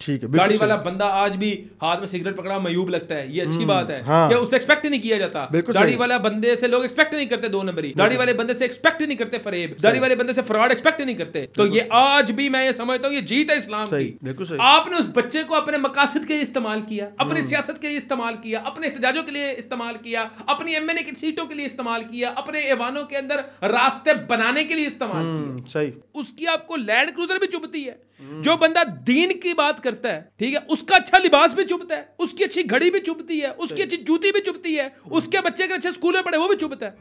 ٹھیک ہے. داڑھی والا بندہ آج بھی ہاتھ میں سگریٹ پکڑا میوب لگتا ہے, یہ اچھی بات ہے کہ اسے ایکسپیکٹ نہیں کیا جاتا. داڑھی والا بندے سے لوگ ایکسپیکٹ نہیں کرتے 2 نمبری, داڑھی والے بندے سے ایکسپیکٹ نہیں کرتے فریب, داڑھی والے بندے سے فراڈ ایکسپیکٹ نہیں کرتے. تو یہ آج بھی میں یہ سمجھتا ہوں یہ جیت ہے اسلام کی. آپ نے اس بچے کو اپنے مقاصد کے لیے استعمال کیا, اپنی سیاست کے لیے استعمال کیا, اپنے احتجاجوں کے لیے استعمال کیا, اپنی ایم این اے کی سیٹوں کے لیے استعمال کیا, اپنے ایوانوں کے اندر راستے بنانے کے لیے استعمال کیا. اس کی آپ کو لینڈ کروزر بھی چبھتی ہے. جو بندہ دین کی بات کرتا ہے, ٹھیک ہے, اس کا اچھا لباس بھی چبھتا ہے, اس کی اچھی گھڑی بھی چبھتی ہے, اس کی اچھی جوتی بھی چبھتی ہے, اس کے بچے کے اچھے اسکول میں پڑھے وہ بھی چبھتا ہے.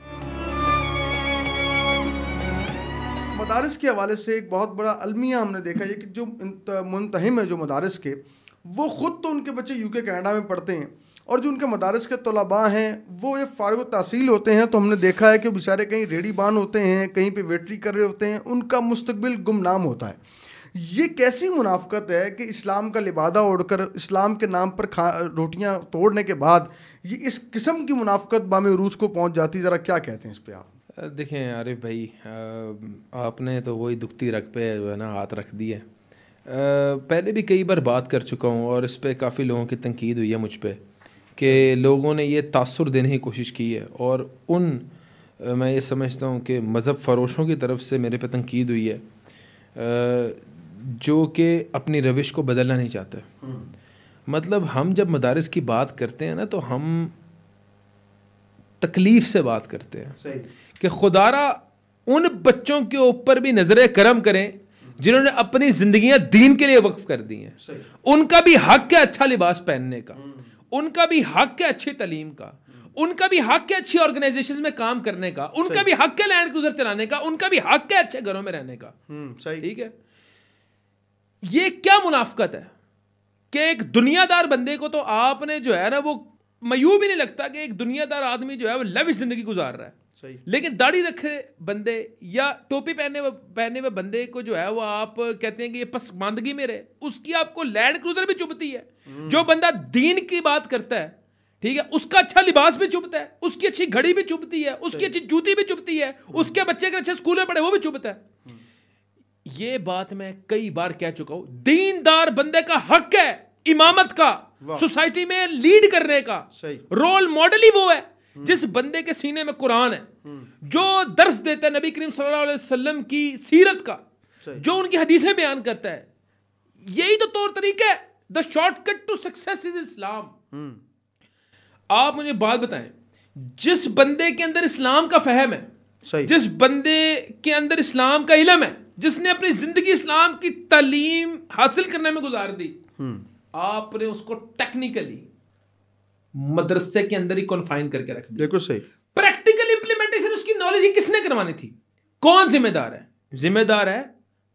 مدارس کے حوالے سے ایک بہت بڑا المیہ ہم نے دیکھا ہے کہ جو منتہم ہے جو مدارس کے, وہ خود تو ان کے بچے UK کینیڈا میں پڑھتے ہیں, اور جو ان کے مدارس کے طلباء ہیں وہ یہ فارغ التحصیل ہوتے ہیں. تو ہم نے دیکھا ہے کہ بیچارے کہیں ریڑھی بان ہوتے ہیں, کہیں پہ ویٹری کر رہے ہوتے ہیں, ان کا مستقبل گمنام ہوتا ہے. یہ کیسی منافقت ہے کہ اسلام کا لبادہ اوڑھ کر اسلام کے نام پر روٹیاں توڑنے کے بعد یہ اس قسم کی منافقت بام عروج کو پہنچ جاتی ہے؟ ذرا کیا کہتے ہیں اس پہ آپ؟ دیکھیں عارف بھائی, آپ نے تو وہی دکھتی رگ پہ جو ہے نا ہاتھ رکھ دیا. پہلے بھی کئی بار بات کر چکا ہوں اور اس پہ کافی لوگوں کی تنقید ہوئی ہے مجھ پہ کہ لوگوں نے یہ تاثر دینے کی کوشش کی ہے, اور میں یہ سمجھتا ہوں کہ مذہب فروشوں کی طرف سے میرے پہ تنقید ہوئی ہے جو کہ اپنی روش کو بدلنا نہیں چاہتے. مطلب ہم جب مدارس کی بات کرتے ہیں نا تو ہم تکلیف سے بات کرتے ہیں کہ خدارا ان بچوں کے اوپر بھی نظر کرم کریں جنہوں نے اپنی زندگیاں دین کے لیے وقف کر دی ہیں. ان کا بھی حق ہے اچھا لباس پہننے کا, ان کا بھی حق ہے اچھی تعلیم کا, ان کا بھی حق ہے اچھی آرگنائزیشن میں کام کرنے کا, ان کا بھی حق ہے لینڈ کروزر چلانے کا, ان کا بھی حق ہے اچھے گھروں میں رہنے کا. ٹھیک ہے, یہ کیا منافقت ہے کہ ایک دنیا دار بندے کو تو آپ نے جو ہے نا وہ میوب ہی نہیں لگتا کہ ایک دنیا دار آدمی جو ہے وہ لیوش زندگی گزار رہا ہے, لیکن داڑھی رکھے بندے یا ٹوپی پہنے ہوئے بندے کو جو ہے وہ آپ کہتے ہیں کہ یہ پسماندگی میں رہے, اس کی آپ کو لینڈ کروزر بھی چبھتی ہے. جو بندہ دین کی بات کرتا ہے, ٹھیک ہے, اس کا اچھا لباس بھی چبھتا ہے, اس کی اچھی گھڑی بھی چبھتی ہے, اس کی اچھی جوتی بھی چبھتی ہے, اس کے بچے کے اچھے اسکول میں پڑھے وہ بھی چبھتا ہے. یہ بات میں کئی بار کہہ چکا ہوں, دیندار بندے کا حق ہے امامت کا, سوسائٹی میں لیڈ کرنے کا. رول ماڈل ہی وہ ہے جس بندے کے سینے میں قرآن ہے, جو درس دیتا ہے نبی کریم صلی اللہ علیہ وسلم کی سیرت کا, جو ان کی حدیثیں بیان کرتا ہے. یہی تو طور طریقہ ہے. The shortcut to success is Islam. آپ مجھے بات بتائیں, جس بندے کے اندر اسلام کا فہم ہے, جس بندے کے اندر اسلام کا علم ہے, جس نے اپنی زندگی اسلام کی تعلیم حاصل کرنے میں گزار دی, آپ نے اس کو ٹیکنیکلی مدرسے کے اندر ہی کنفائن کر کے رکھ دیا. بالکل صحیح. پریکٹیکل امپلیمنٹیشن اس کی نالج ہی کس نے کروانی تھی؟ کون ذمہ دار ہے؟ ذمہ دار ہے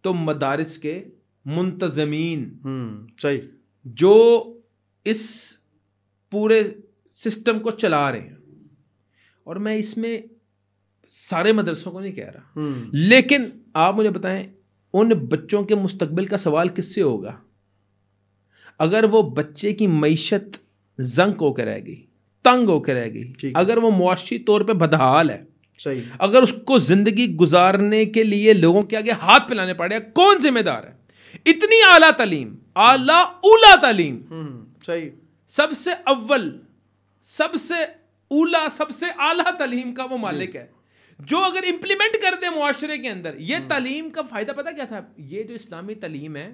تو مدارس کے منتظمین, صحیح, جو اس پورے سسٹم کو چلا رہے ہیں. اور میں اس میں سارے مدرسوں کو نہیں کہہ رہا, لیکن آپ مجھے بتائیں ان بچوں کے مستقبل کا سوال کس سے ہوگا اگر وہ بچے کی معیشت زنک ہو کے رہ گئی, تنگ ہو کے رہ گئی, اگر وہ معاشی طور پہ بدحال ہے, اگر اس کو زندگی گزارنے کے لیے لوگوں کے آگے ہاتھ پھیلانے پڑے, کون ذمہ دار ہے؟ اتنی اعلیٰ تعلیم, اعلیٰ اولا تعلیم, سب سے اول, سب سے اولا, سب سے اعلیٰ تعلیم کا وہ مالک ہے, جو اگر امپلیمنٹ کر دے معاشرے کے اندر. یہ تعلیم کا فائدہ پتہ کیا تھا؟ یہ جو اسلامی تعلیم ہے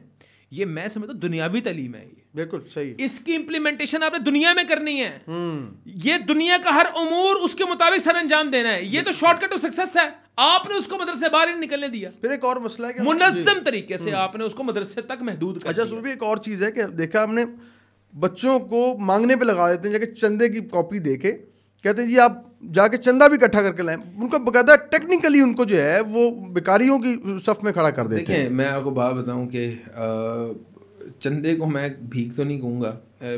یہ میں سمجھتا ہوں دنیاوی تعلیم ہے. یہ بالکل صحیح, اس کی امپلیمنٹیشن آپ نے دنیا میں کرنی ہے. یہ دنیا کا ہر امور اس کے مطابق سر انجام دینا ہے. یہ تو شارٹ کٹ ٹو سکسیس ہے. آپ نے اس کو مدرسے سے باہر نہیں نکلنے دیا. پھر ایک اور مسئلہ ہے کہ منظم طریقے سے آپ نے اس کو مدرسے تک محدود کر دیا. اچھا سر, ایک اور چیز ہے کہ دیکھا ہم نے بچوں کو مانگنے پہ لگا دیتے ہیں, جا کے چندے کی کاپی دے کے کہتے ہیں جی آپ جا کے چندہ بھی اکٹھا کر کے لائیں. ان کو باقاعدہ ٹیکنیکلی ان کو جو ہے وہ بیکاریوں کی صف میں کھڑا کر دیتے ہیں. دیکھیں میں آپ کو بات بتاؤں کہ چندے کو میں بھیک تو نہیں کہوں گا,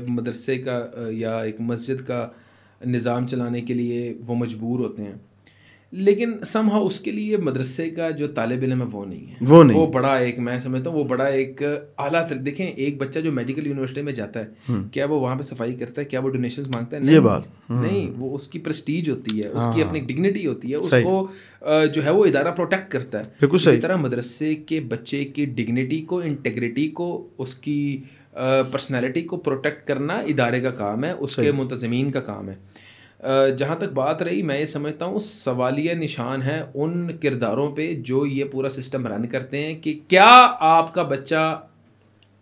مدرسے کا یا ایک مسجد کا نظام چلانے کے لیے وہ مجبور ہوتے ہیں, لیکن سم ہاؤ اس کے لیے مدرسے کا جو طالب علم ہے وہ نہیں ہے. وہ بڑا ایک, میں سمجھتا ہوں وہ بڑا ایک اعلیٰ. دیکھیں ایک بچہ جو میڈیکل یونیورسٹی میں جاتا ہے, کیا وہ وہاں پہ صفائی کرتا ہے؟ کیا وہ ڈونیشنز مانگتا ہے؟ یہ بات نہیں. وہ اس کی پریسٹیج ہوتی ہے, اس کی اپنی ڈگنیٹی ہوتی ہے, اس کو جو ہے وہ ادارہ پروٹیکٹ کرتا ہے. اسی طرح مدرسے کے بچے کی ڈگنیٹی کو, انٹیگریٹی کو, اس کی پرسنالٹی کو پروٹیکٹ کرنا ادارے کا کام ہے, اس کے منتظمین کا کام ہے. جہاں تک بات رہی, میں یہ سمجھتا ہوں سوالیہ نشان ہے ان کرداروں پہ جو یہ پورا سسٹم رن کرتے ہیں کہ کیا آپ کا بچہ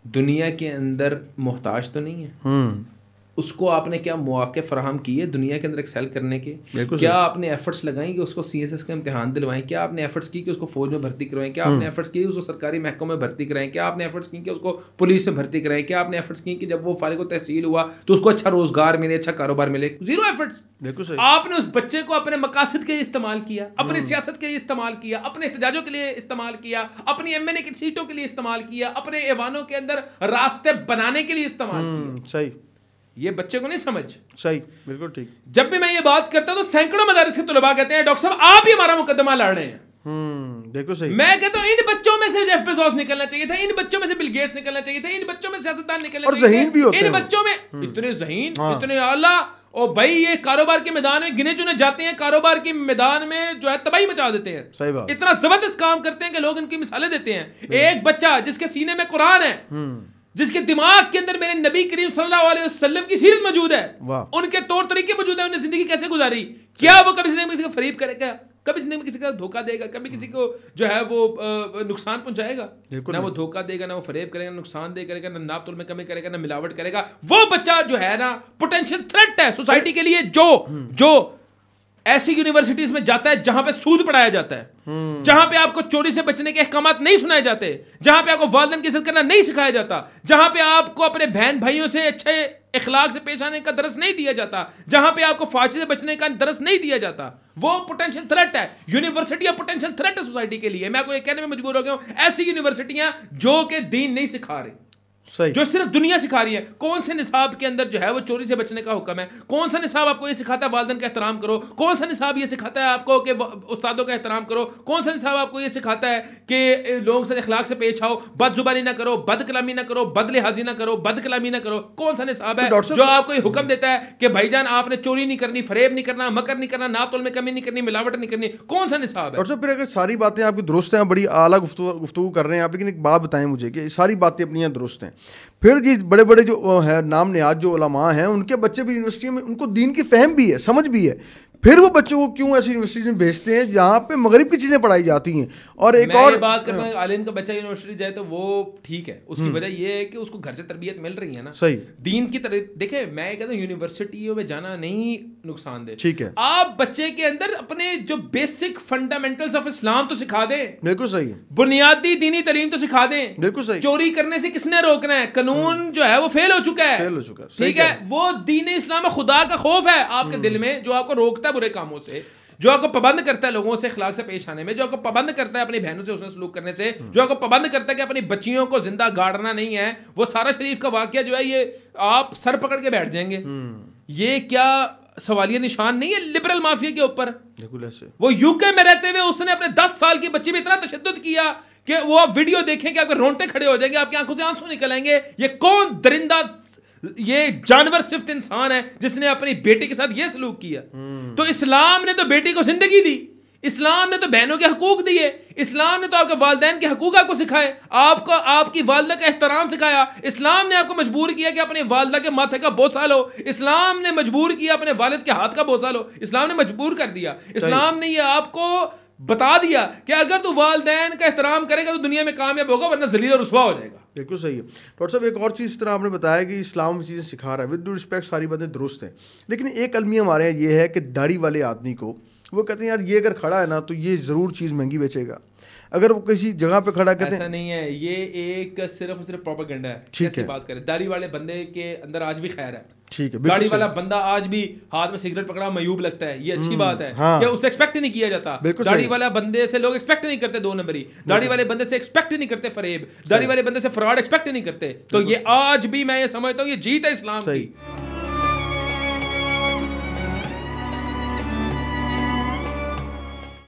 دنیا کے اندر محتاج تو نہیں ہے, اس کو آپ نے کیا مواقع فراہم کیے دنیا کے اندر ایکسیل کرنے کے, کیا آپ نے ایفرٹس لگائیں کہ اس کو سی ایس ایس کا امتحان دلوائیں, کیا آپ نے ایفرٹس کی کہ اس کو فوج میں بھرتی کروائیں, کیا آپ نے ایفرٹس کی اس کو سرکاری محکموں میں بھرتی کرائیں, کیا آپ نے ایفرٹس کی کہ اس کو پولیس میں بھرتی کرائیں, کیا آپ نے ایفرٹس کی کہ جب وہ فارغ و تحصیل ہوا تو اس کو اچھا روزگار ملے, اچھا کاروبار ملے؟ Zero efforts. آپ نے اس بچے کو اپنے مقاصد کے لیے استعمال کیا, اپنی سیاست کے لیے استعمال کیا, اپنے احتجاجوں کے لیے استعمال کیا, اپنی ایم این اے کی سیٹوں کے لیے استعمال کیا, اپنے ایوانوں کے اندر راستے بنانے کے لیے استعمال کیا. صحیح. یہ بچے کو نہیں سمجھ. صحیح, بالکل ٹھیک. جب بھی میں یہ بات کرتا ہوں تو سینکڑوں مدارس کے طلباء کہتے ہیں ڈاکٹر صاحب آپ ہی ہمارا مقدمہ لڑ رہے ہیں. دیکھو صحیح. میں کہتا ہوں ان بچوں میں سے جیف بیزوس نکلنا چاہیے تھا, ان بچوں میں سے بل گیٹس نکلنا چاہیے تھا, ان بچوں میں سے سیاستدان نکلنا چاہیے تھے, اور ذہین بھی ہوتے ہیں ان بچوں میں اتنے ذہین, اتنے اعلیٰ. اور بھائی یہ کاروبار کے میدان میں گنے چنے جاتے ہیں, کاروبار کے میدان میں جو ہے تباہی مچا دیتے ہیں. صحیح بات. اتنا زبردست کام کرتے ہیں کہ لوگ ان کی مثالیں دیتے ہیں. ایک بچہ جس کے سینے میں قرآن ہے, جس کے دماغ کے اندر میرے نبی کریم صلی اللہ علیہ وسلم کی سیرت موجود ہے, ان کے طور طریقے موجود ہیں, انہوں نے زندگی کیسے گزاری, کیا وہ کبھی زندگی میں کسی کو فریب کرے گا, کبھی زندگی میں کسی کا دھوکہ دے گا, کبھی کسی کو جو ہے وہ نقصان پہنچائے گا؟ نہ وہ دھوکہ دے گا, نہ وہ فریب کرے گا, نقصان دے کرے گا, نہ ناپ تول میں کمی کرے گا, نہ ملاوٹ کرے گا. وہ بچہ جو ہے نا پوٹینشیل تھریٹ ہے سوسائٹی کے لیے, جو ایسی یونیورسٹیز میں جاتا ہے جہاں پہ سود پڑھایا جاتا ہے, جہاں پہ آپ کو چوری سے بچنے کے احکامات نہیں سنائے جاتے, جہاں پہ آپ کو والدین کی عزت کرنا نہیں سکھایا جاتا, جہاں پہ آپ کو اپنے بہن بھائیوں سے اچھے اخلاق سے پیش آنے کا درس نہیں دیا جاتا, جہاں پہ آپ کو فحاشی سے بچنے کا درس نہیں دیا جاتا, وہ پوٹینشیل تھریٹ ہے. یونیورسٹیاں پوٹینشیل تھریٹ ہے سوسائٹی کے لیے. میں کو یہ کہنے میں مجبور ہو گیا ہوں, ایسی یونیورسٹیاں جو کہ دین نہیں سکھا رہی, جو صرف دنیا سکھا رہی ہے. کون سے نصاب کے اندر جو ہے وہ چوری سے بچنے کا حکم ہے؟ کون سا نصاب آپ کو یہ سکھاتا ہے والدین کا احترام کرو؟ کون سا نصاب یہ سکھاتا ہے آپ کو کہ استادوں کا احترام کرو؟ کون سا نصاب آپ کو یہ سکھاتا ہے کہ لوگوں سے اخلاق سے پیش آؤ, بد زبانی نہ کرو, بد کلامی نہ کرو, بد لحاظی نہ کرو, بد کلامی نہ کرو؟ کون سا نصاب ہے جو آپ کو یہ حکم دیتا ہے کہ بھائی جان آپ نے چوری نہیں کرنی, فریب نہیں کرنا, مکر نہیں کرنا, ناپ تول میں کمی نہیں کرنی, ملاوٹ نہیں کرنی؟ کون سا نصاب ہے؟ ڈاکٹر صاحب پھر اگر ساری باتیں آپ کی درست ہیں, بڑی اعلیٰ گفتگو کر رہے ہیں آپ, لیکن ایک بات بتائیں مجھے کہ ساری باتیں اپنی یہاں درست ہیں, پھر جی بڑے بڑے جو ہے نام نہاد جو علماء ہیں ان کے بچے بھی یونیورسٹی میں, ان کو دین کی فہم بھی ہے, سمجھ بھی ہے, پھر وہ بچوں کو کیوں ایسی یونیورسٹی میں بھیجتے ہیں جہاں پہ مغرب کی چیزیں پڑھائی جاتی ہیں؟ اور ایک اور بات کرتا ہوں, عالم کا بچہ یونیورسٹی جائے تو وہ ٹھیک ہے, اس کی وجہ یہ ہے کہ اس کو گھر سے تربیت مل رہی ہے نا صحیح دین کی طرف. دیکھیں میں یہ کہتا ہوں یونیورسٹیوں میں جانا نہیں نقصان دہ, ٹھیک ہے, آپ بچے کے اندر اپنے جو بیسک فنڈامنٹلز آف اسلام تو سکھا دیں, بالکل صحیح, بنیادی دینی تعلیم تو سکھا دیں, بالکل صحیح. چوری کرنے سے کس نے روکنا ہے؟ قانون جو ہے وہ فیل ہو چکا ہے, ٹھیک ہے, وہ دین اسلام خدا کا خوف ہے آپ کے دل میں جو آپ کو روکتا ہے برے کاموں سے, جو آپ کو پابند کرتا ہے لوگوں سے اخلاق سے پیش آنے میں, جو آپ کو پابند کرتا ہے اپنی بہنوں سے حسن سلوک کرنے سے, جو آپ کو پابند کرتا ہے کہ اپنی بچیوں کو زندہ گاڑنا نہیں ہے. وہ سارا شریف کا واقعہ جو ہے یہ آپ سر پکڑ کے بیٹھ جائیں گے. یہ کیا سوالیہ نشان نہیں ہے لبرل مافیا کے اوپر؟ بالکل ایسے. وہ یو کے میں رہتے ہوئے اس نے اپنے 10 سال کی بچی میں اتنا تشدد کیا کہ وہ آپ ویڈیو دیکھیں کہ آپ کے رونٹے کھڑے ہو جائیں گے, آپ کی آنکھوں سے آنسو نکل آئیں گے. یہ کون درندہ, یہ جانور صفت انسان ہے جس نے اپنی بیٹی کے ساتھ یہ سلوک کیا؟ تو اسلام نے تو بیٹی کو زندگی دی, اسلام نے تو بہنوں کے حقوق دیے, اسلام نے تو آپ کے والدین کے حقوق آپ کو سکھائے, آپ کو آپ کی والدہ کا احترام سکھایا, اسلام نے آپ کو مجبور کیا کہ اپنے والدہ کے ماتھے کا بوسہ لو, اسلام نے مجبور کیا اپنے والد کے ہاتھ کا بوسہ لو, اسلام نے مجبور کر دیا, اسلام نے یہ آپ کو بتا دیا کہ اگر تو والدین کا احترام کرے گا تو دنیا میں کامیاب ہوگا, ورنہ ذلیل اور رسوا ہو جائے گا. بالکل صحیح ہے. ڈاکٹر صاحب ایک اور چیز اس طرح آپ نے بتایا کہ اسلام میں چیزیں سکھا رہا ہے, ود ڈو رسپیکٹ ساری باتیں درست ہیں, لیکن ایک المیہ ہمارے یہاں یہ ہے کہ داڑھی والے آدمی کو وہ کہتے ہیں یار یہ اگر کھڑا ہے نا تو یہ ضرور چیز مہنگی بیچے گا, اگر وہ کسی جگہ پہ کھڑا کہتے ہیں. ایسا نہیں ہے, یہ ایک صرف اور صرف پروپیگنڈا ہے. کیسی بات کریں, داڑھی والے بندے کے اندر آج بھی خیر ہے, ٹھیک ہے, داڑھی والا بندہ آج بھی ہاتھ میں سگریٹ پکڑا میوب لگتا ہے, یہ اچھی بات ہے کہ اسے ایکسپیکٹ نہیں کیا جاتا. داڑھی والا بندے سے لوگ ایکسپیکٹ نہیں کرتے 2 نمبری, داڑھی والے بندے سے ایکسپیکٹ نہیں کرتے فریب, داڑھی والے بندے سے فراڈ ایکسپیکٹ نہیں کرتے. تو یہ آج بھی میں یہ سمجھتا ہوں یہ جیت ہے اسلام کی.